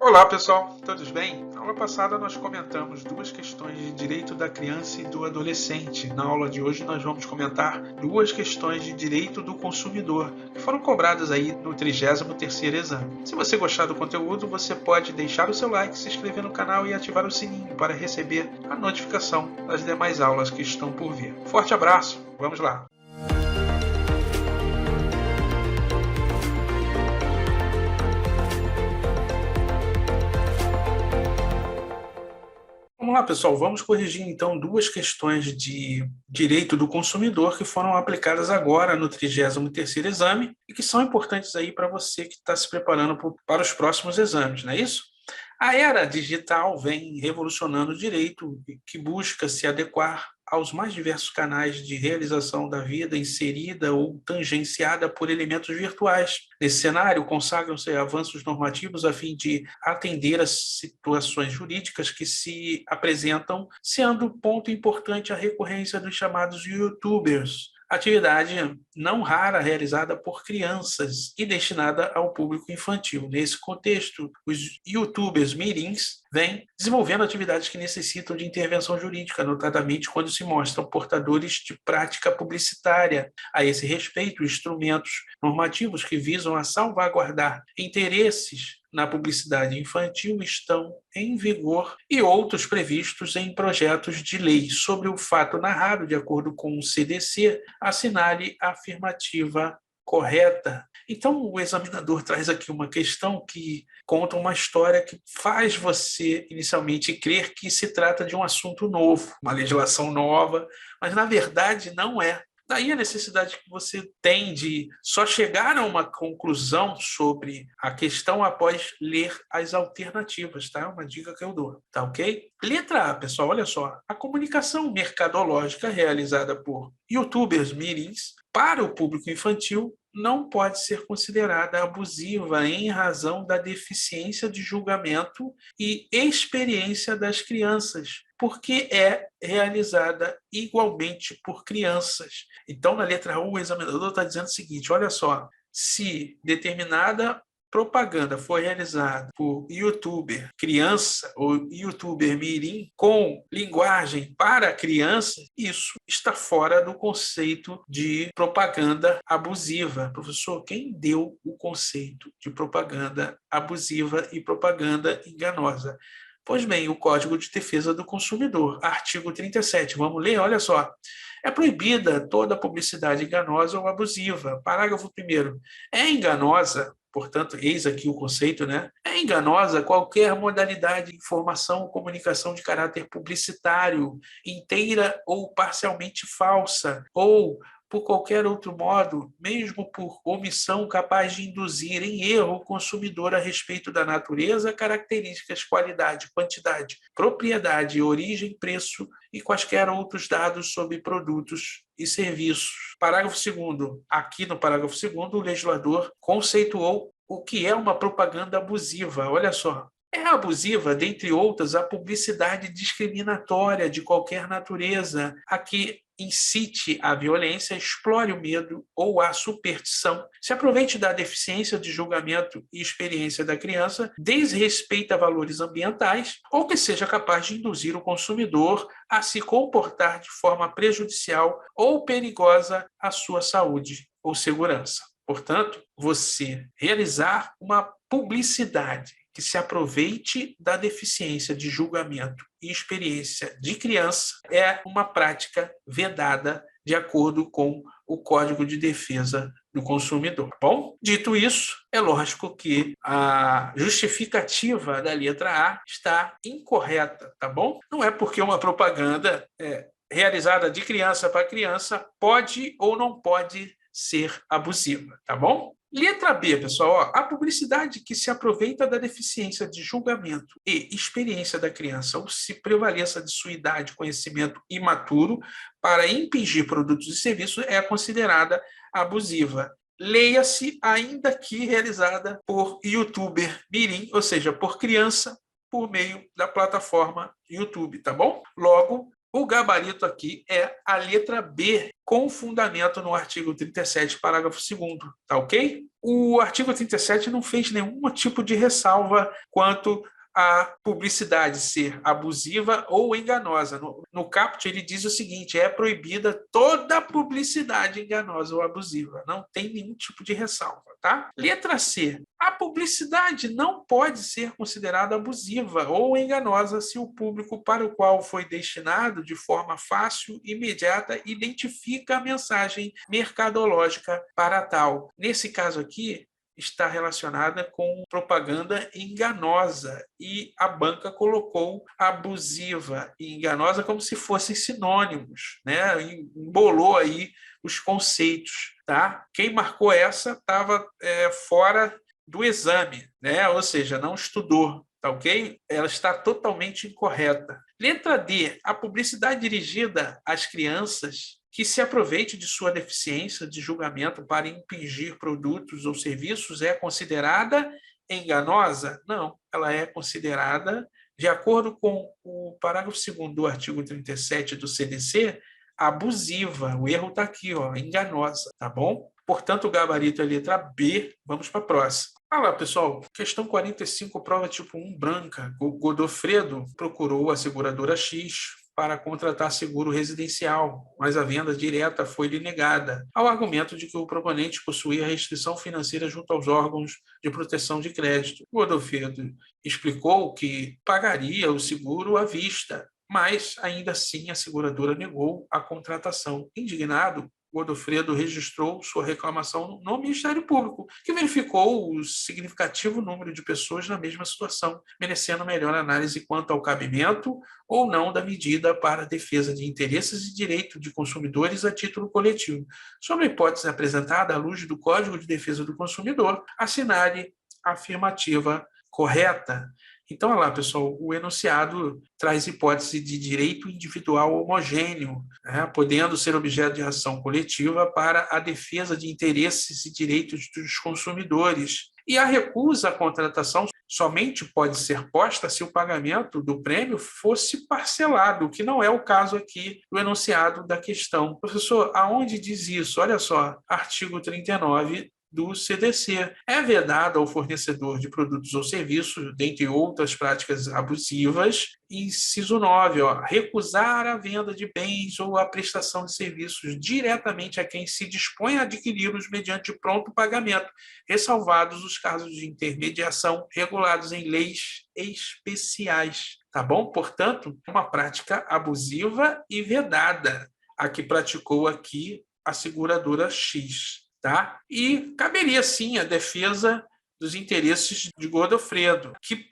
Olá pessoal, todos bem? Na aula passada nós comentamos duas questões de direito da criança e do adolescente. Na aula de hoje nós vamos comentar duas questões de direito do consumidor, que foram cobradas aí no 33º exame. Se você gostar do conteúdo, você pode deixar o seu like, se inscrever no canal e ativar o sininho para receber a notificação das demais aulas que estão por vir. Forte abraço, vamos lá! Vamos lá, pessoal. Vamos corrigir, então, duas questões de direito do consumidor que foram aplicadas agora no 33º exame e que são importantes aí para você que está se preparando para os próximos exames, não é isso? A era digital vem revolucionando o direito que busca se adequar aos mais diversos canais de realização da vida inserida ou tangenciada por elementos virtuais. Nesse cenário, consagram-se avanços normativos a fim de atender às situações jurídicas que se apresentam, sendo ponto importante a recorrência dos chamados YouTubers, atividade não rara realizada por crianças e destinada ao público infantil. Nesse contexto, os YouTubers mirins vêm desenvolvendo atividades que necessitam de intervenção jurídica, notadamente quando se mostram portadores de prática publicitária. A esse respeito, instrumentos normativos que visam a salvaguardar interesses na publicidade infantil estão em vigor e outros previstos em projetos de lei. Sobre o fato narrado, de acordo com o CDC, assinale a afirmativa correta. Então, o examinador traz aqui uma questão que conta uma história que faz você inicialmente crer que se trata de um assunto novo, uma legislação nova, mas na verdade não é. Daí a necessidade que você tem de só chegar a uma conclusão sobre a questão após ler as alternativas, tá? Uma dica que eu dou, tá ok? Letra A, pessoal, olha só. A comunicação mercadológica realizada por YouTubers mirins para o público infantil não pode ser considerada abusiva em razão da deficiência de julgamento e experiência das crianças, porque é realizada igualmente por crianças. Então, na letra 1, o examinador está dizendo o seguinte, olha só, se determinada propaganda foi realizada por youtuber criança ou youtuber mirim com linguagem para criança, isso está fora do conceito de propaganda abusiva. Professor, quem deu o conceito de propaganda abusiva e propaganda enganosa? Pois bem, o Código de Defesa do Consumidor, artigo 37. Vamos ler? Olha só. É proibida toda publicidade enganosa ou abusiva. Parágrafo 1º. É enganosa, portanto, eis aqui o conceito, né? É enganosa qualquer modalidade de informação ou comunicação de caráter publicitário, inteira ou parcialmente falsa, ou por qualquer outro modo, mesmo por omissão capaz de induzir em erro o consumidor a respeito da natureza, características, qualidade, quantidade, propriedade, origem, preço e quaisquer outros dados sobre produtos e serviços. Parágrafo 2º. Aqui no parágrafo 2º, o legislador conceituou o que é uma propaganda abusiva. Olha só. É abusiva, dentre outras, a publicidade discriminatória de qualquer natureza, a que incite a violência, explore o medo ou a superstição, se aproveite da deficiência de julgamento e experiência da criança, desrespeita valores ambientais ou que seja capaz de induzir o consumidor a se comportar de forma prejudicial ou perigosa à sua saúde ou segurança. Portanto, você realizar uma publicidade que se aproveite da deficiência de julgamento e experiência de criança é uma prática vedada de acordo com o Código de Defesa do Consumidor. Bom, dito isso, é lógico que a justificativa da letra A está incorreta, tá bom? Não é porque uma propaganda realizada de criança para criança pode ou não pode ser abusiva, tá bom? Letra B, pessoal, ó, a publicidade que se aproveita da deficiência de julgamento e experiência da criança ou se prevaleça de sua idade, conhecimento imaturo para impingir produtos e serviços é considerada abusiva. Leia-se ainda que realizada por youtuber mirim, ou seja, por criança, por meio da plataforma YouTube, tá bom? Logo, o gabarito aqui é a letra B, com fundamento no artigo 37, parágrafo 2º, tá ok? o artigo 37 não fez nenhum tipo de ressalva quanto à publicidade ser abusiva ou enganosa. No caput, ele diz o seguinte: é proibida toda publicidade enganosa ou abusiva. Não tem nenhum tipo de ressalva, tá? Letra C. A publicidade não pode ser considerada abusiva ou enganosa se o público para o qual foi destinado de forma fácil e imediata identifica a mensagem mercadológica para tal. Nesse caso aqui, está relacionada com propaganda enganosa e a banca colocou abusiva e enganosa como se fossem sinônimos, né? Embolou aí os conceitos, tá? Quem marcou essa estava fora do exame, né? Ou seja, não estudou, tá ok? Ela está totalmente incorreta. Letra D. A publicidade dirigida às crianças que se aproveite de sua deficiência de julgamento para impingir produtos ou serviços é considerada enganosa? Não, ela é considerada, de acordo com o parágrafo 2º do artigo 37 do CDC, abusiva. O erro está aqui, ó, enganosa, tá bom? Portanto, o gabarito é a letra B. Vamos para a próxima. Olha lá, pessoal. Questão 45, prova tipo 1, branca. O Godofredo procurou a seguradora X para contratar seguro residencial, mas a venda direta foi-lhe negada, ao argumento de que o proponente possuía restrição financeira junto aos órgãos de proteção de crédito. Godofredo explicou que pagaria o seguro à vista, mas ainda assim a seguradora negou a contratação. Indignado, Godofredo registrou sua reclamação no Ministério Público, que verificou o significativo número de pessoas na mesma situação, merecendo melhor análise quanto ao cabimento ou não da medida para a defesa de interesses e direitos de consumidores a título coletivo. Sobre a hipótese apresentada à luz do Código de Defesa do Consumidor, assinale a afirmativa correta. Então, olha lá, pessoal, o enunciado traz hipótese de direito individual homogêneo, né, podendo ser objeto de ação coletiva para a defesa de interesses e direitos dos consumidores. E a recusa à contratação somente pode ser posta se o pagamento do prêmio fosse parcelado, o que não é o caso aqui do enunciado da questão. Professor, aonde diz isso? Olha só, artigo 39 do CDC. É vedado ao fornecedor de produtos ou serviços, dentre outras práticas abusivas, inciso 9, ó, recusar a venda de bens ou a prestação de serviços diretamente a quem se dispõe a adquiri-los mediante pronto pagamento, ressalvados os casos de intermediação regulados em leis especiais. Tá bom? Portanto, uma prática abusiva e vedada, a que praticou aqui a seguradora X. Tá? E caberia, sim, a defesa dos interesses de Godofredo, que,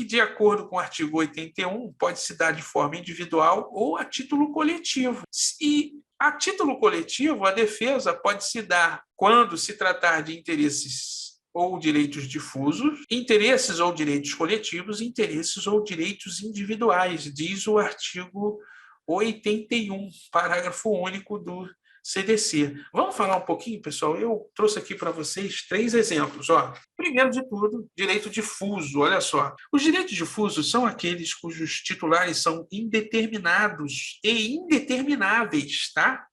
de acordo com o artigo 81, pode se dar de forma individual ou a título coletivo. E a título coletivo, a defesa pode se dar quando se tratar de interesses ou direitos difusos, interesses ou direitos coletivos, interesses ou direitos individuais, diz o artigo 81, parágrafo único do CDC. Vamos falar um pouquinho, pessoal? Eu trouxe aqui para vocês 3 exemplos. Ó. Primeiro de tudo, direito difuso. Olha só. Os direitos difusos são aqueles cujos titulares são indeterminados e indetermináveis, tá?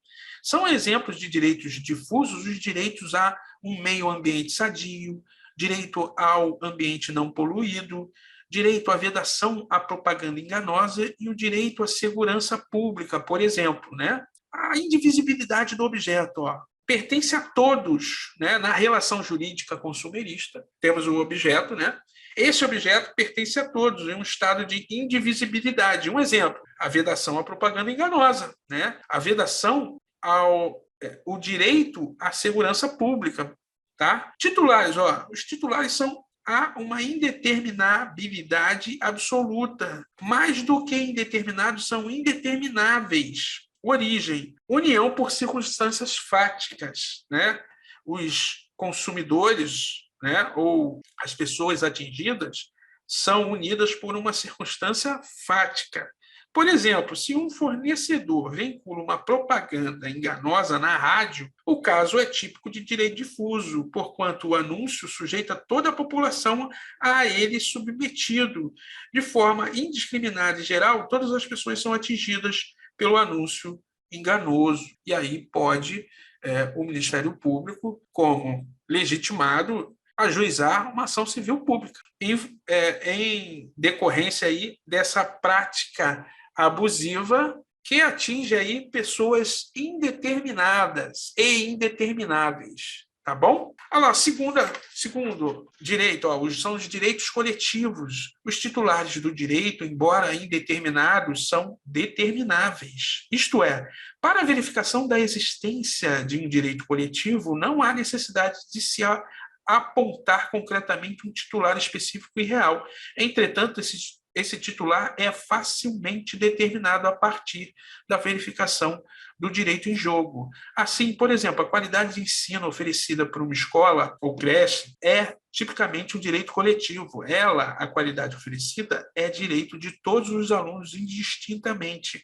São exemplos de direitos difusos os direitos a um meio ambiente sadio, direito ao ambiente não poluído, direito à vedação à propaganda enganosa e o direito à segurança pública, por exemplo, né? A indivisibilidade do objeto, ó, pertence a todos, né? Na relação jurídica consumerista, temos o objeto, né? Esse objeto pertence a todos em um estado de indivisibilidade. Um exemplo, a vedação à propaganda enganosa, né? A vedação ao o direito à segurança pública, tá? Titulares, ó, os titulares são há uma indeterminabilidade absoluta. Mais do que indeterminados, são indetermináveis. Origem, união por circunstâncias fáticas, né? Os consumidores, né, ou as pessoas atingidas são unidas por uma circunstância fática. Por exemplo, se um fornecedor vincula uma propaganda enganosa na rádio, o caso é típico de direito difuso, porquanto o anúncio sujeita toda a população a ele submetido. De forma indiscriminada e geral, todas as pessoas são atingidas pelo anúncio enganoso. E aí pode o Ministério Público, como legitimado a ajuizar uma ação civil pública, em decorrência aí dessa prática abusiva que atinge aí pessoas indeterminadas e indetermináveis. Tá bom? Olha lá, segundo direito, são os direitos coletivos. Os titulares do direito, embora indeterminados, são determináveis. Isto é, para a verificação da existência de um direito coletivo, não há necessidade de se apontar concretamente um titular específico e real. Entretanto, esse titular é facilmente determinado a partir da verificação do direito em jogo. Assim, por exemplo, a qualidade de ensino oferecida por uma escola ou creche é tipicamente um direito coletivo. A qualidade oferecida, é direito de todos os alunos indistintamente.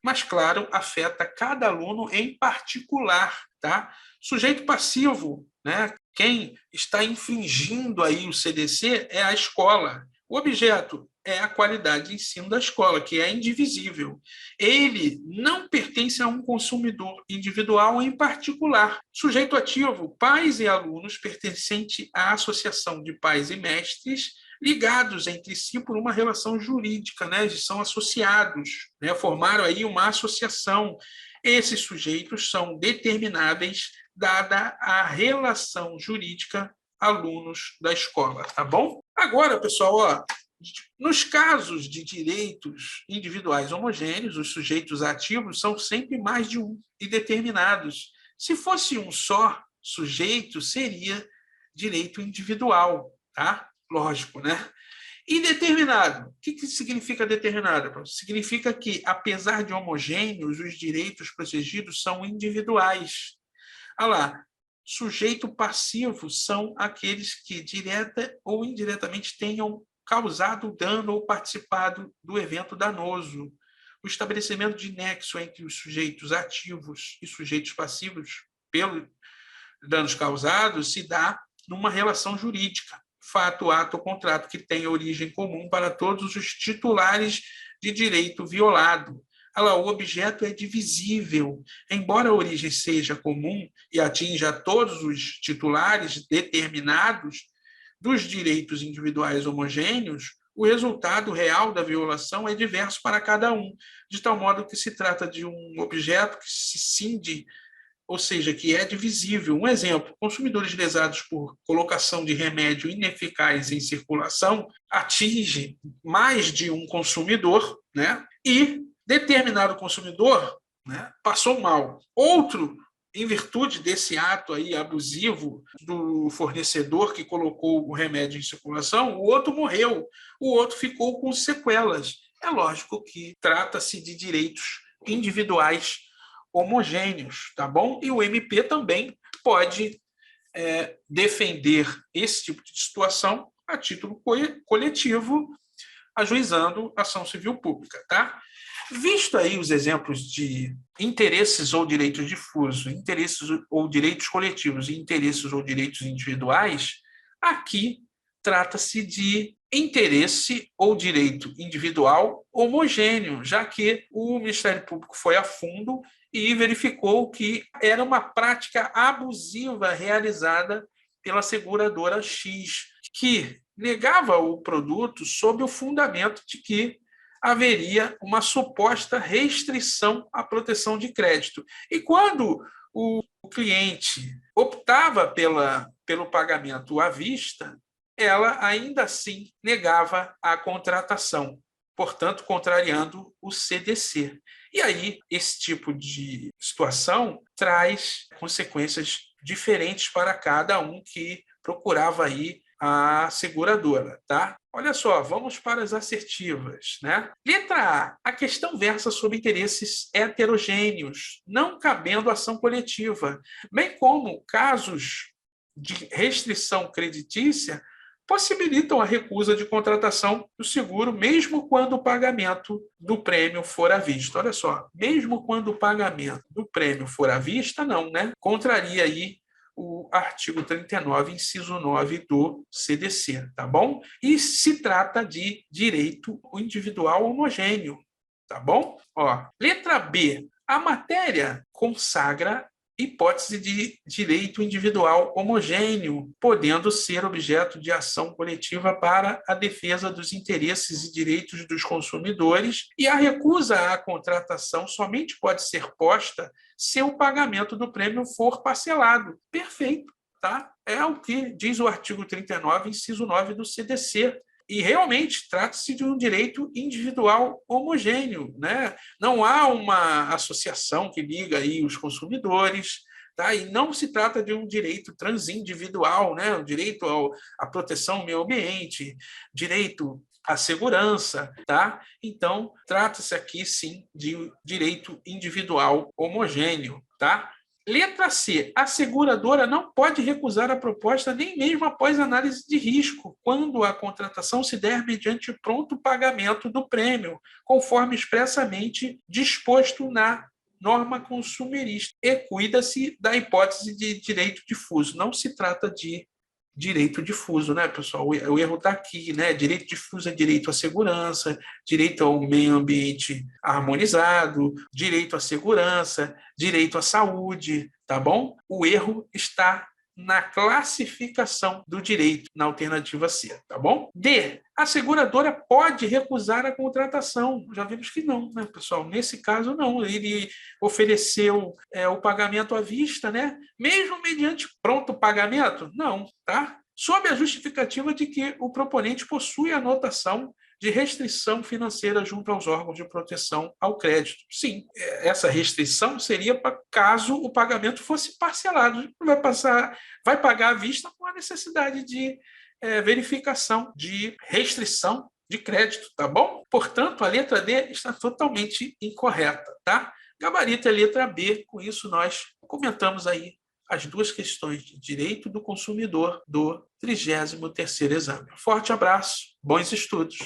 Mas, claro, afeta cada aluno em particular, tá? Sujeito passivo, né? Quem está infringindo aí o CDC é a escola. O objeto é a qualidade de ensino da escola, que é indivisível. Ele não pertence a um consumidor individual em particular. Sujeito ativo, pais e alunos pertencente à associação de pais e mestres, ligados entre si por uma relação jurídica, né? Eles são associados, né? Formaram aí uma associação. Esses sujeitos são determináveis dada a relação jurídica alunos da escola, tá bom? Agora, pessoal, ó, nos casos de direitos individuais homogêneos, os sujeitos ativos são sempre mais de um e determinados. Se fosse um só sujeito, seria direito individual, tá? Lógico, né? Indeterminado. O que significa determinado? Significa que, apesar de homogêneos, os direitos protegidos são individuais. Olha lá, sujeito passivo são aqueles que, direta ou indiretamente, tenham causado dano ou participado do evento danoso. O estabelecimento de nexo entre os sujeitos ativos e sujeitos passivos pelos danos causados se dá numa relação jurídica, fato, ato ou contrato que tem origem comum para todos os titulares de direito violado. O objeto é divisível. Embora a origem seja comum e atinja todos os titulares determinados dos direitos individuais homogêneos, o resultado real da violação é diverso para cada um, de tal modo que se trata de um objeto que se cinde, ou seja, que é divisível. Um exemplo: consumidores lesados por colocação de remédio ineficaz em circulação atinge mais de um consumidor, né? E determinado consumidor, né, passou mal. Outro, em virtude desse ato aí abusivo do fornecedor que colocou o remédio em circulação, o outro morreu, o outro ficou com sequelas. É lógico que trata-se de direitos individuais homogêneos, tá bom? E o MP também pode defender esse tipo de situação a título coletivo, ajuizando ação civil pública, tá? Visto aí os exemplos de interesses ou direitos difusos, interesses ou direitos coletivos e interesses ou direitos individuais, aqui trata-se de interesse ou direito individual homogêneo, já que o Ministério Público foi a fundo e verificou que era uma prática abusiva realizada pela seguradora X, que negava o produto sob o fundamento de que haveria uma suposta restrição à proteção de crédito. E quando o cliente optava pelo pagamento à vista, ela ainda assim negava a contratação, portanto, contrariando o CDC. E aí, esse tipo de situação traz consequências diferentes para cada um que procurava aí a seguradora, tá? Olha só, vamos para as assertivas, né? Letra A questão versa sobre interesses heterogêneos, não cabendo ação coletiva, bem como casos de restrição creditícia possibilitam a recusa de contratação do seguro, mesmo quando o pagamento do prêmio for à vista. Olha só, mesmo quando o pagamento do prêmio for à vista, não, né? Contraria aí o artigo 39, inciso 9 do CDC, tá bom? E se trata de direito individual homogêneo, tá bom? Ó, letra B. A matéria consagra hipótese de direito individual homogêneo, podendo ser objeto de ação coletiva para a defesa dos interesses e direitos dos consumidores, e a recusa à contratação somente pode ser posta se o pagamento do prêmio for parcelado. Perfeito, tá? É o que diz o artigo 39, inciso 9 do CDC. E realmente trata-se de um direito individual homogêneo, né? Não há uma associação que liga aí os consumidores, tá? E não se trata de um direito transindividual, né? O direito à proteção ao meio ambiente, direito à segurança, tá? Então, trata-se aqui sim de direito individual homogêneo, tá? Letra C. A seguradora não pode recusar a proposta nem mesmo após análise de risco, quando a contratação se der mediante pronto pagamento do prêmio, conforme expressamente disposto na norma consumerista. E cuida-se da hipótese de direito difuso. Não se trata de direito difuso, né, pessoal? O erro está aqui, né? Direito difuso é direito à segurança, direito ao meio ambiente harmonizado, direito à segurança, direito à saúde, tá bom? O erro está na classificação do direito, na alternativa C, tá bom? D. A seguradora pode recusar a contratação. Já vimos que não, né, pessoal? Nesse caso, não. Ele ofereceu o pagamento à vista, né? Mesmo mediante pronto pagamento? Não, tá? Sob a justificativa de que o proponente possui anotação de restrição financeira junto aos órgãos de proteção ao crédito. Sim, essa restrição seria para caso o pagamento fosse parcelado. Vai pagar à vista com a necessidade de verificação de restrição de crédito, tá bom? Portanto, a letra D está totalmente incorreta, tá? Gabarito é a letra B, com isso nós comentamos aí as duas questões de direito do consumidor do 33º exame. Forte abraço, bons estudos!